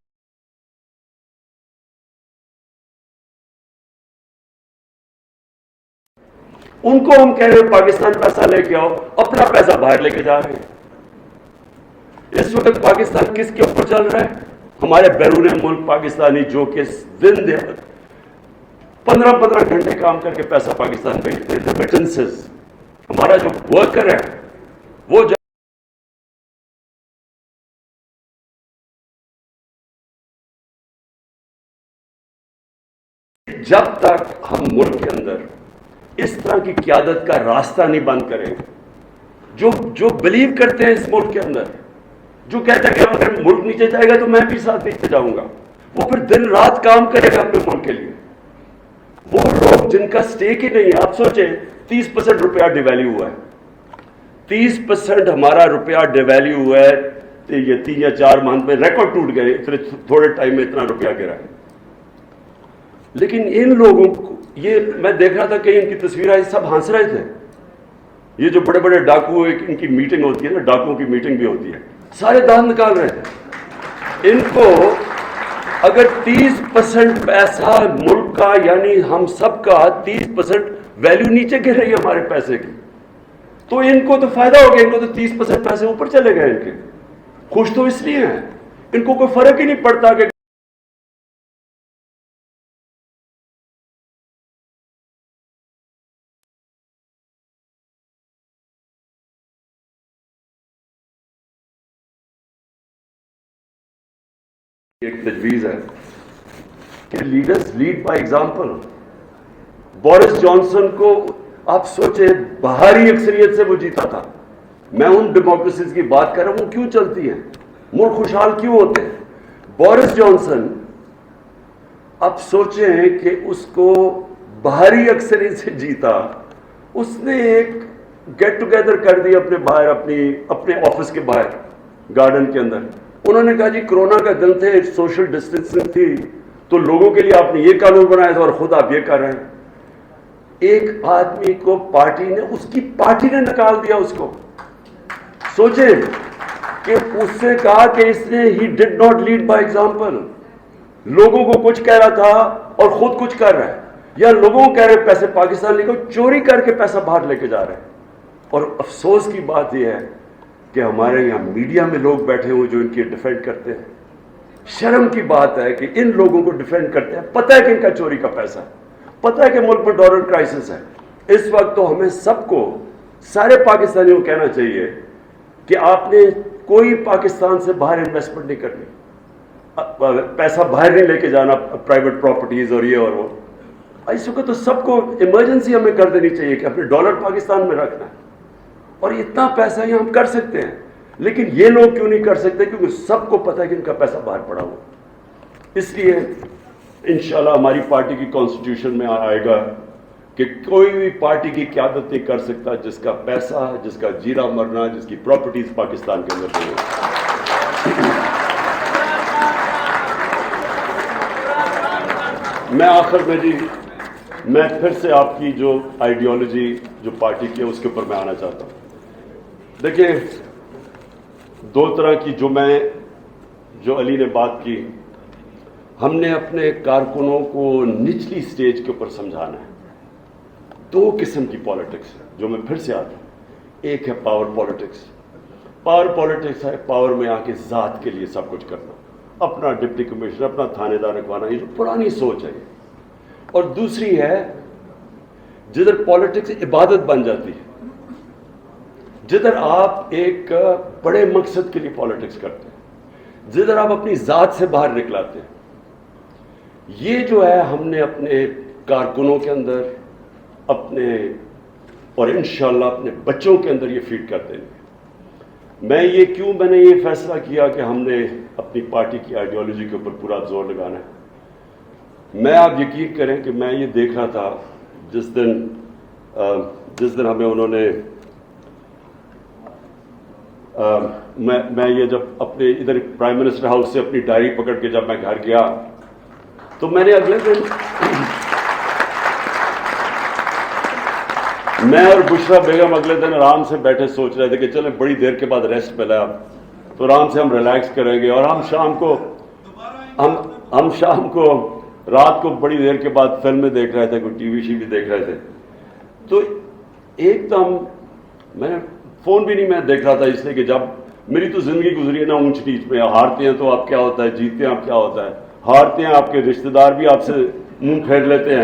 ان کو ہم کہہ رہے ہیں پاکستان پیسہ لے کے آؤ, اپنا پیسہ باہر لے کے جا رہے ہیں. اس وقت پاکستان کس کے اوپر چل رہا ہے؟ ہمارے بیرون ملک پاکستانی جو کہ دن 15 گھنٹے کام کر کے پیسہ پاکستان بھیجتے ہیں، ریمیٹنسز. ہمارا جو ورکر ہے وہ جب تک ہم ملک کے اندر اس طرح کی قیادت کا راستہ نہیں بند کریں، جو بلیو کرتے ہیں اس ملک کے اندر، جو کہتا ہے کہ اگر ملک نیچے جائے گا تو میں بھی ساتھ نیچے جاؤں گا، وہ پھر دن رات کام کرے گا اپنے ملک کے لیے. وہ لوگ جن کا سٹیک ہی نہیں ہے، آپ سوچیں 30% روپیہ ڈیویلیو ہوا ہے، 30% ہمارا روپیہ ڈیویلیو ہوا ہے. یہ 3 یا 4 ماہ میں ریکارڈ ٹوٹ گئے، اتنے تھوڑے ٹائم میں اتنا روپیہ گرا ہے. لیکن ان لوگوں کو، یہ میں دیکھ رہا تھا کہ ان کی تصویر آئی، سب ہنس رہے تھے. یہ جو بڑے بڑے ڈاکو، ان کی میٹنگ ہوتی ہے نا، ڈاکوؤں کی میٹنگ بھی ہوتی ہے، سارے دانت نکال رہے تھے. ان کو اگر 30% پیسہ ملک کا، یعنی ہم سب کا 30% ویلیو نیچے گر رہی ہے ہمارے پیسے کی، تو ان کو تو فائدہ ہو گیا. ان کو تو 30% پیسے اوپر چلے گئے. ان کے خوش تو اس لیے ہیں، ان کو کوئی فرق ہی نہیں پڑتا کہ ایک تجویز ہے کہ leaders lead by example. Boris Johnson کو آپ سوچیں، بھاری اکثریت سے وہ جیتا تھا. میں ان ڈیموکریسیز کی بات کر رہا ہوں، وہ کیوں چلتی ہیں، ملک خوشحال کیوں ہوتے ہیں. بورس جانسن آپ سوچیں کہ اس کو بھاری اکثریت سے جیتا، اس نے ایک گیٹ ٹوگیدر کر دی اپنے باہر، اپنے آفس کے باہر گارڈن کے اندر. انہوں نے کہا جی کرونا کا دن تھے، سوشل ڈسٹینسنگ تھی، تو لوگوں کے لیے آپ نے یہ قانون بنایا تھا اور خود آپ یہ کر رہے ہیں. ایک آدمی کو پارٹی نے، اس کی پارٹی نے نکال دیا اس کو. سوچیں کہ اس سے کہا کہ اس نے ہی did not lead by example. لوگوں کو کچھ کہہ رہا تھا اور خود کچھ کر رہا ہے، یا لوگوں کو کہہ رہے پیسے پاکستان لے کے چوری کر کے پیسہ باہر لے کے جا رہے ہیں. اور افسوس کی بات یہ ہے کہ ہمارے یہاں میڈیا میں لوگ بیٹھے ہوئے جو ان کی ڈیفینڈ کرتے ہیں. شرم کی بات ہے کہ ان لوگوں کو ڈیفینڈ کرتے ہیں، پتہ ہے کہ ان کا چوری کا پیسہ ہے، پتہ ہے کہ ملک میں ڈالر کرائسس ہے. اس وقت تو ہمیں سب کو، سارے پاکستانیوں کو کہنا چاہیے کہ آپ نے کوئی پاکستان سے باہر انویسٹمنٹ نہیں کرنی، پیسہ باہر نہیں لے کے جانا، پرائیویٹ پراپرٹیز اور یہ اور وہ. اس وقت تو سب کو ایمرجنسی ہمیں کر دینی چاہیے کہ اپنے ڈالر پاکستان میں رکھنا ہے. اور اتنا پیسہ یہ ہم کر سکتے ہیں، لیکن یہ لوگ کیوں نہیں کر سکتے؟ کیونکہ سب کو پتہ ہے کہ ان کا پیسہ باہر پڑا ہوا. اس لیے انشاءاللہ ہماری پارٹی کی کانسٹیٹیوشن میں آئے گا کہ کوئی بھی پارٹی کی قیادت نہیں کر سکتا جس کا پیسہ، جس کا جینا مرنا، جس کی پراپرٹیز پاکستان کے اندر نہیں ہو. میں آخر میں جی، میں پھر سے آپ کی جو آئیڈیالوجی جو پارٹی کی ہے اس کے اوپر میں آنا چاہتا ہوں. دیکھیں، 2 طرح کی جو علی نے بات کی، ہم نے اپنے کارکنوں کو نچلی سٹیج کے اوپر سمجھانا ہے. 2 قسم کی پالیٹکس ہے جو میں پھر سے آتا ہوں. ایک ہے پاور پالیٹکس. پاور پالیٹکس ہے پاور میں آ کے ذات کے لیے سب کچھ کرنا، اپنا ڈپٹی کمشنر، اپنا تھانے دار رکھوانا، یہ جو پرانی سوچ ہے. اور دوسری ہے جدھر پالیٹکس عبادت بن جاتی ہے، جدھر آپ ایک بڑے مقصد کے لیے پالیٹکس کرتے ہیں، جدھر آپ اپنی ذات سے باہر نکلاتے ہیں. یہ جو ہے ہم نے اپنے کارکنوں کے اندر، اپنے اور انشاءاللہ اپنے بچوں کے اندر یہ فیڈ کر دیں گے. میں نے یہ فیصلہ کیا کہ ہم نے اپنی پارٹی کی آئیڈیالوجی کے اوپر پورا زور لگانا ہے. میں آپ یقین کریں کہ میں یہ دیکھ رہا تھا جس دن ہمیں انہوں نے میں یہ جب اپنے ادھر پرائم منسٹر ہاؤس سے اپنی ڈائری پکڑ کے جب میں گھر گیا تو میں نے اگلے دن میں اور بشرا بیگم اگلے دن آرام سے بیٹھے سوچ رہے تھے کہ چلیں بڑی دیر کے بعد ریسٹ ملا تو آرام سے ہم ریلیکس کریں گے، اور ہم شام کو رات کو بڑی دیر کے بعد فلمیں دیکھ رہے تھے، کوئی ٹی وی بھی دیکھ رہے تھے. تو ایک دم میں فون بھی نہیں میں دیکھ رہا تھا، اس لیے کہ جب میری تو زندگی گزری ہے نا اونچ نیچ میں. ہارتے ہیں تو آپ کیا ہوتا ہے, جیتتے ہیں آپ کیا ہوتا ہے. ہارتے ہیں آپ کے رشتہ دار بھی آپ سے منہ پھیر لیتے ہیں,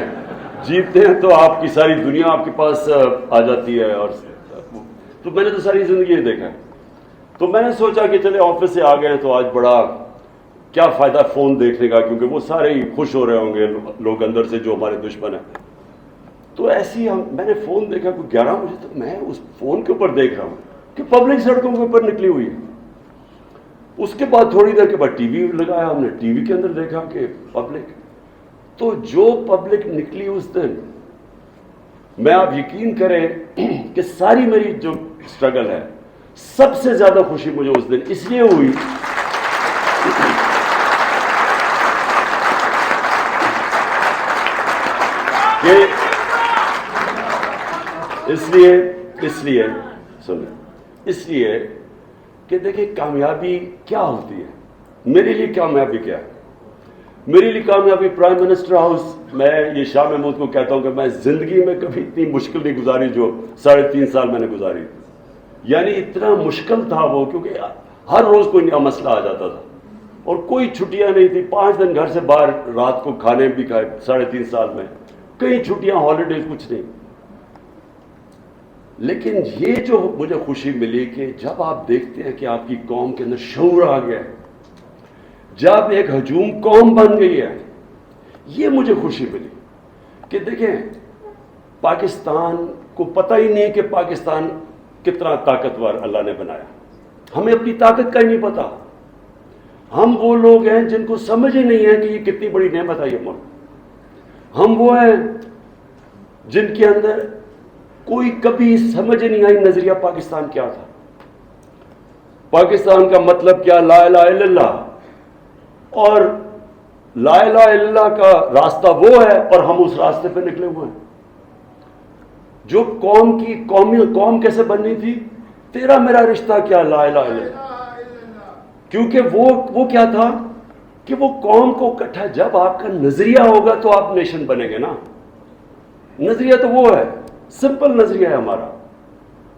جیتتے ہیں تو آپ کی ساری دنیا آپ کے پاس آ جاتی ہے. اور تو میں نے تو ساری زندگی دیکھا ہے. تو میں نے سوچا کہ چلے آفس سے آ گئے ہیں تو آج بڑا کیا فائدہ فون دیکھنے کا, کیونکہ وہ سارے ہی خوش ہو رہے ہوں گے لوگ اندر سے جو ہمارے دشمن ہیں. تو ایسی میں نے فون دیکھا کوئی 11 بجے, تو میں اس فون کے اوپر دیکھ رہا ہوں کہ پبلک سڑکوں کے اوپر نکلی ہوئی ہے. اس کے بعد تھوڑی دیر کے بعد ٹی وی لگایا, ہم نے ٹی وی کے اندر دیکھا کہ پبلک, تو جو پبلک نکلی اس دن, میں آپ یقین کریں کہ ساری میری جو اسٹرگل ہے, سب سے زیادہ خوشی مجھے اس دن اس لیے ہوئی کہ اس لیے کہ دیکھیں کامیابی کیا ہوتی ہے. میرے لیے کامیابی کیا ہے؟ میرے لیے کامیابی پرائم منسٹر ہاؤس. میں یہ شاہ محمود کو کہتا ہوں کہ میں زندگی میں کبھی اتنی مشکل نہیں گزاری جو 3.5 سال میں نے گزاری. یعنی اتنا مشکل تھا وہ, کیونکہ ہر روز کوئی نیا مسئلہ آ جاتا تھا اور کوئی چھٹیاں نہیں تھی. 5 دن گھر سے باہر رات کو کھانے بھی کھائے 3.5 سال میں, کئی چھٹیاں, ہالیڈیز کچھ نہیں. لیکن یہ جو مجھے خوشی ملی کہ جب آپ دیکھتے ہیں کہ آپ کی قوم کے اندر شعور آ گیا ہے, جب ایک ہجوم قوم بن گئی ہے, یہ مجھے خوشی ملی کہ دیکھیں پاکستان کو پتہ ہی نہیں کہ پاکستان کتنا طاقتور اللہ نے بنایا. ہمیں اپنی طاقت کا ہی نہیں پتا. ہم وہ لوگ ہیں جن کو سمجھ ہی نہیں ہے کہ یہ کتنی بڑی نعمت ہے یہ ملک. ہم وہ ہیں جن کے اندر کوئی کبھی سمجھ نہیں آئی نظریہ پاکستان کیا تھا. پاکستان کا مطلب کیا, لا الہ الا اللہ. اور لا الہ الا اللہ کا راستہ وہ ہے اور ہم اس راستے پہ نکلے ہوئے ہیں. جو قوم کیسے بننی تھی, تیرا میرا رشتہ کیا, لا الہ الا اللہ. کیونکہ وہ کیا تھا کہ وہ قوم کو اکٹھا, جب آپ کا نظریہ ہوگا تو آپ نیشن بنیں گے نا. نظریہ تو وہ ہے, سمپل نظریہ ہے ہمارا.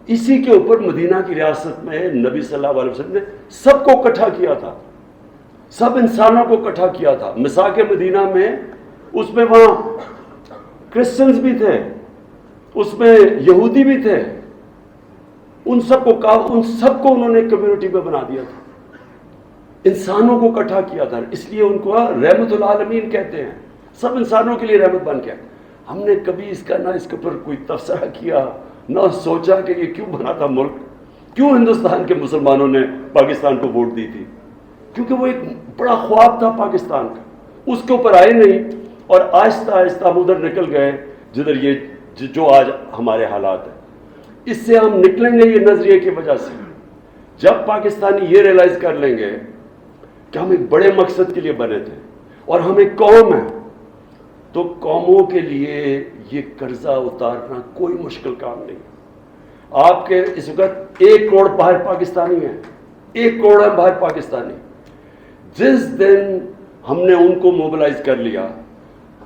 اسی کے اوپر مدینہ کی ریاست میں نبی صلی اللہ علیہ وسلم نے سب کو اکٹھا کیا تھا, سب انسانوں کو اکٹھا کیا تھا. مساق مدینہ میں, اس میں وہاں کرسچنز بھی تھے, اس میں یہودی بھی تھے, ان سب کو انہوں نے کمیونٹی میں بنا دیا تھا, انسانوں کو اکٹھا کیا تھا. اس لیے ان کو رحمت العالمین کہتے ہیں, سب انسانوں کے لیے رحمت بن کے. ہم نے کبھی اس کا نہ اس کے اوپر کوئی تبصرہ کیا, نہ سوچا کہ یہ کیوں بنا تھا ملک, کیوں ہندوستان کے مسلمانوں نے پاکستان کو ووٹ دی تھی. کیونکہ وہ ایک بڑا خواب تھا پاکستان کا, اس کے اوپر آئے نہیں, اور آہستہ آہستہ ہم ادھر نکل گئے جدھر یہ جو آج ہمارے حالات ہیں. اس سے ہم نکلیں گے یہ نظریے کی وجہ سے, جب پاکستانی یہ ریلائز کر لیں گے کہ ہم ایک بڑے مقصد کے لیے بنے تھے اور ہم ایک قوم ہیں. تو قوموں کے لیے یہ قرضہ اتارنا کوئی مشکل کام نہیں. آپ کے اس وقت 1 کروڑ باہر پاکستانی ہیں, 1 کروڑ ہے باہر پاکستانی. جس دن ہم نے ان کو موبلائز کر لیا,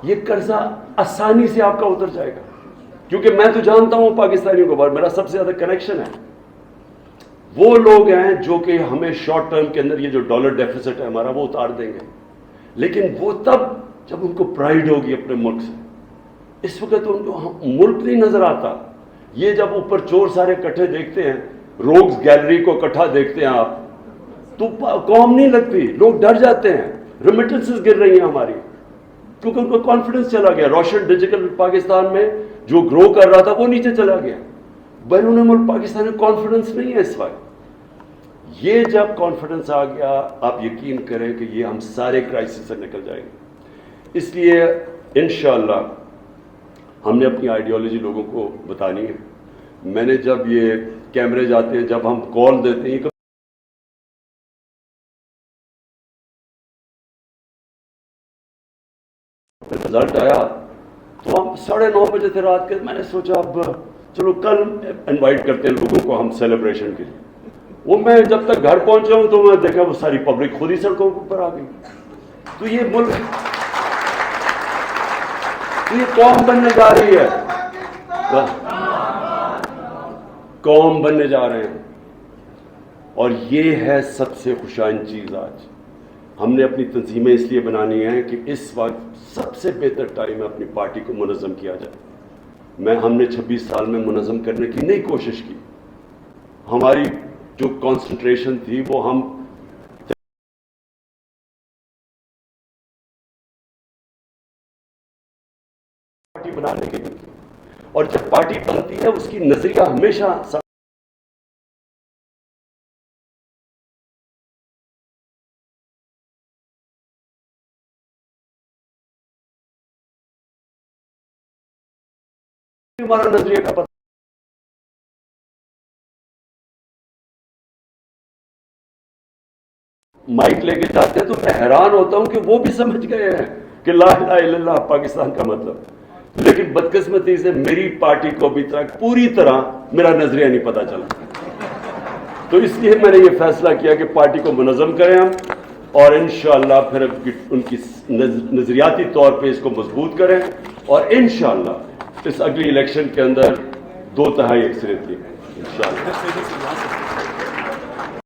یہ قرضہ آسانی سے آپ کا اتر جائے گا. کیونکہ میں تو جانتا ہوں پاکستانیوں کو باہر, میرا سب سے زیادہ کنیکشن ہے. وہ لوگ ہیں جو کہ ہمیں شارٹ ٹرم کے اندر یہ جو ڈالر ڈیفیسٹ ہے ہمارا وہ اتار دیں گے, لیکن وہ تب جب ان کو پرائیڈ ہوگی اپنے ملک سے. اس وقت ان کو ملک نہیں نظر آتا. یہ جب اوپر چور سارے اکٹھے دیکھتے ہیں, روگز گیلری کو اکٹھا دیکھتے ہیں آپ, تو قوم نہیں لگتی, لوگ ڈر جاتے ہیں. ریمیٹنسز گر رہی ہیں ہماری, کیونکہ ان کو کانفیڈنس چلا گیا. روشن ڈیجیٹل پاکستان میں جو گرو کر رہا تھا وہ نیچے چلا گیا. بیرون ملک پاکستان میں کانفیڈنس نہیں ہے اس وقت. یہ جب کانفیڈنس آ گیا, آپ یقین کریں کہ یہ ہم سارے کرائسس سے نکل جائیں گے. اس لیے انشاءاللہ ہم نے اپنی آئیڈیالوجی لوگوں کو بتانی ہے. میں نے جب یہ کیمرے جاتے ہیں, جب ہم کال دیتے ہیں, رزلٹ آیا تو ہم 9:30 بجے تھے رات کے. میں نے سوچا اب چلو کل انوائٹ کرتے ہیں لوگوں کو ہم سیلیبریشن کے لیے. وہ میں جب تک گھر پہنچا ہوں تو میں دیکھا وہ ساری پبلک خود ہی سڑکوں کے اوپر آ گئی. تو یہ ملک, تو یہ قوم بننے جا رہی ہے, قوم بننے جا رہے ہیں. اور یہ ہے سب سے خوشائن چیز آج. ہم نے اپنی تنظیمیں اس لیے بنانی ہیں کہ اس وقت سب سے بہتر ٹائم ہے اپنی پارٹی کو منظم کیا جائے. ہم نے 26 سال میں منظم کرنے کی نہیں کوشش کی. ہماری جو کانسنٹریشن تھی وہ ہم پارٹی بنانے کی تھی. اور جب پارٹی بنتی ہے اس کی نظریہ ہمیشہ ہمارا نظریہ کا پتہ مائک لے کے جاتے ہیں تو میں حیران ہوتا ہوں کہ وہ بھی سمجھ گئے ہیں کہ لا الہ الا اللہ پاکستان کا مطلب. لیکن بدقسمتی سے میری پارٹی کو ابھی تک پوری طرح میرا نظریہ نہیں پتا چلا. تو اس لیے میں نے یہ فیصلہ کیا کہ پارٹی کو منظم کریں ہم, اور انشاءاللہ پھر ان کی نظریاتی طور پہ اس کو مضبوط کریں, اور انشاءاللہ اس اگلی الیکشن کے اندر 2/3 اکثریت کی انشاءاللہ.